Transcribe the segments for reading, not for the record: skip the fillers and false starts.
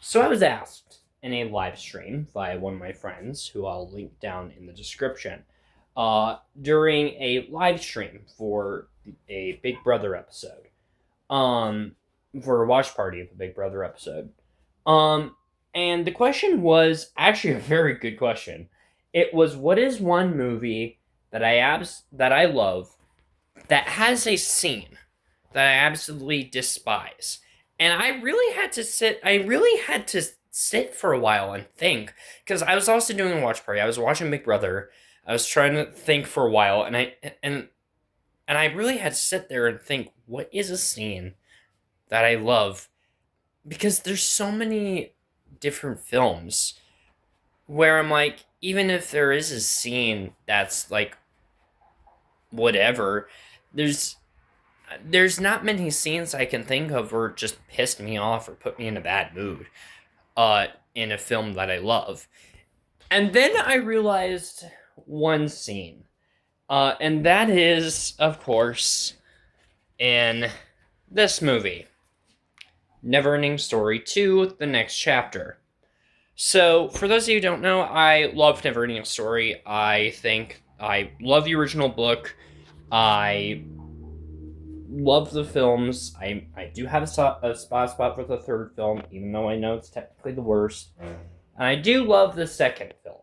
So I was asked in a live stream by one of my friends, who I'll link down in the description, during a live stream for a Big Brother episode, um, for a watch party of a Big Brother episode. Um, and the question was actually a very good question. It was, what is one movie that I love that has a scene that I absolutely despise? And I really had to sit for a while and think, because I was also doing a watch party. I was watching Big Brother. I was trying to think for a while, and and I really had to sit there and think, what is a scene that I love? Because there's so many different films where I'm like, even if there is a scene that's like whatever, there's there's not many scenes I can think of where it just pissed me off or put me in a bad mood in a film that I love. And then I realized one scene. And that is, of course, in this movie, Neverending Story 2, The Next Chapter. So, for those of you who don't know, I love Neverending Story. I think I love the original book. I love the films. I do have a spot for the third film, even though I know it's technically the worst. And I do love the second film.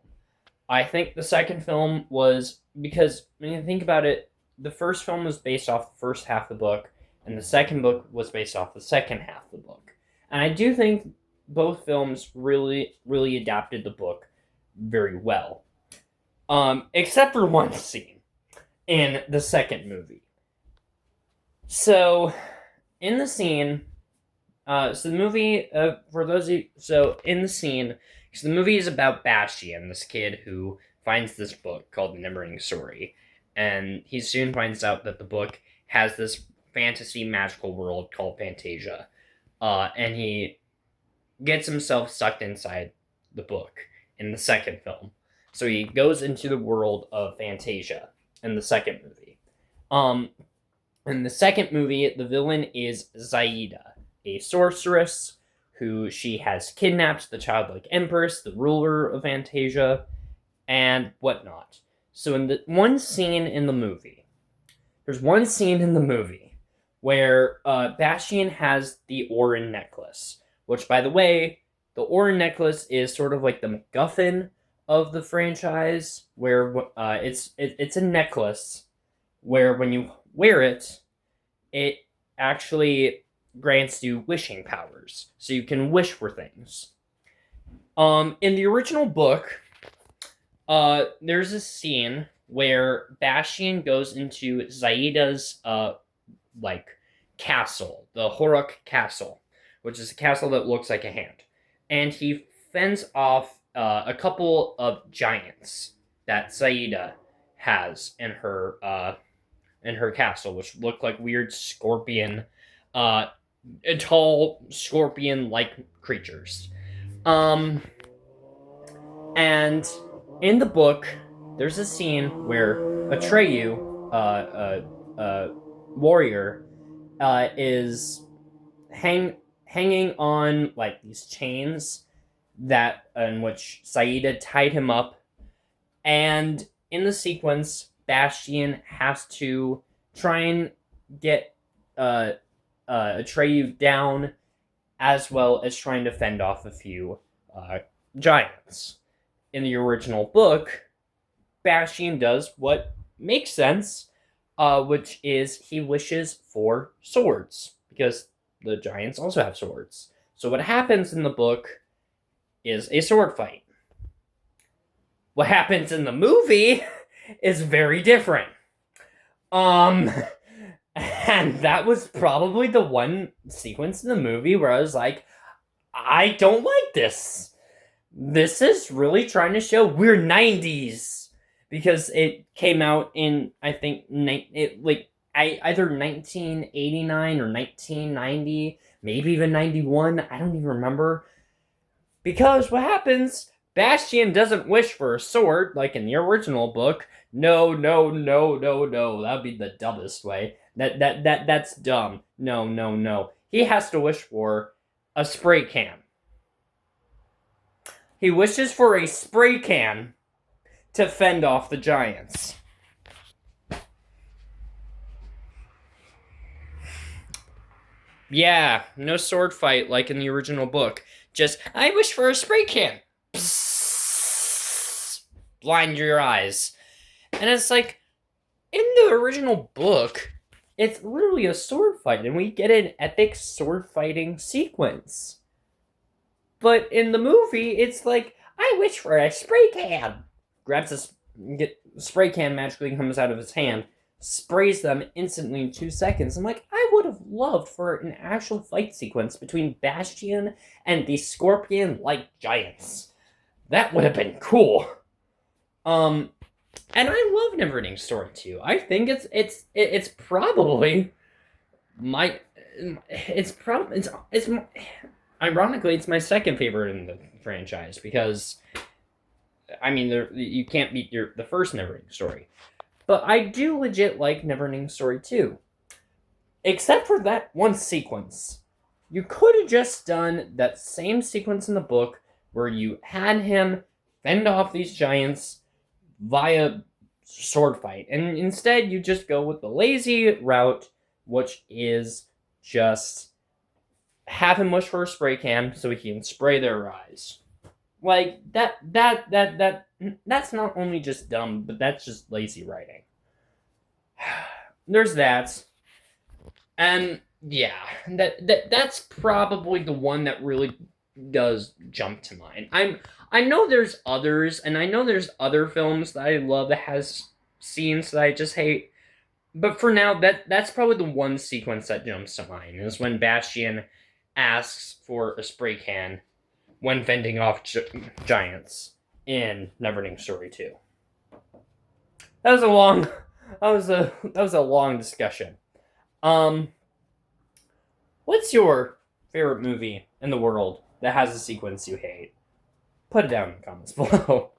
I think the second film was, because when you think about it, the first film was based off the first half of the book, and the second book was based off the second half of the book. And I do think both films really, really adapted the book very well. Except for one scene in the second movie. So, in the scene, so the movie, for those of you, so in the scene, so the movie is about Bastian, this kid who finds this book called The Neverending Story, and he soon finds out that the book has this fantasy magical world called Fantasia, and he gets himself sucked inside the book in the second film. So he goes into the world of Fantasia in the second movie. In the second movie, the villain is Zaida, a sorceress who she has kidnapped the childlike empress, the ruler of Fantasia, and whatnot. So in the one scene in the movie, there's one scene in the movie where Bastian has the Orin necklace, which, by the way, the Orin necklace is sort of like the MacGuffin of the franchise, where it's a necklace where when you wear it, it actually grants you wishing powers, so you can wish for things. In the original book, there's a scene where Bastian goes into Zaida's castle, the Horuk Castle, which is a castle that looks like a hand, and he fends off a couple of giants that Zaida has in her castle, which look like weird scorpion, tall scorpion-like creatures. And in the book, there's a scene where Atreyu, warrior, is hanging on like these chains that in which Saida tied him up, and in the sequence, Bastian has to try and get Atreyu down, as well as trying to fend off a few giants. In the original book, Bastian does what makes sense, which is he wishes for swords, because the giants also have swords. So what happens in the book is a sword fight. What happens in the movie is very different. And that was probably the one sequence in the movie where I was like, I don't like this. This is really trying to show we're 90s. Because it came out in, I think, either 1989 or 1990, maybe even 91. I don't even remember. Because what happens, Bastian doesn't wish for a sword, like in the original book. No. That'd be the dumbest way. That's dumb. No. He has to wish for a spray can. He wishes for a spray can to fend off the giants. Yeah, no sword fight like in the original book. Just, I wish for a spray can. Psst, blind your eyes. And it's like, in the original book, it's literally a sword fight, and we get an epic sword fighting sequence. But in the movie, it's like, I wish for a spray can. Grabs a spray can, magically comes out of his hand, sprays them instantly in 2 seconds. I'm like, I would have loved for an actual fight sequence between Bastion and the scorpion-like giants. That would have been cool. And I love Neverending Story 2. I think it's probably my ironically it's my second favorite in the franchise because I mean you can't beat the first Neverending Story. But I do legit like Neverending Story 2. Except for that one sequence. You could have just done that same sequence in the book where you had him fend off these giants via sword fight. And instead, you just go with the lazy route, which is just have him wish for a spray can so he can spray their eyes. Like, that's not only just dumb, but that's just lazy writing. There's that. And yeah, that's probably the one that really does jump to mind. I know there's others, and I know there's other films that I love that has scenes that I just hate. But for now, that's probably the one sequence that jumps to mind, is when Bastion asks for a spray can when fending off giants in Neverending Story 2. That was a long discussion. What's your favorite movie in the world that has a sequence you hate? Put it down in the comments below.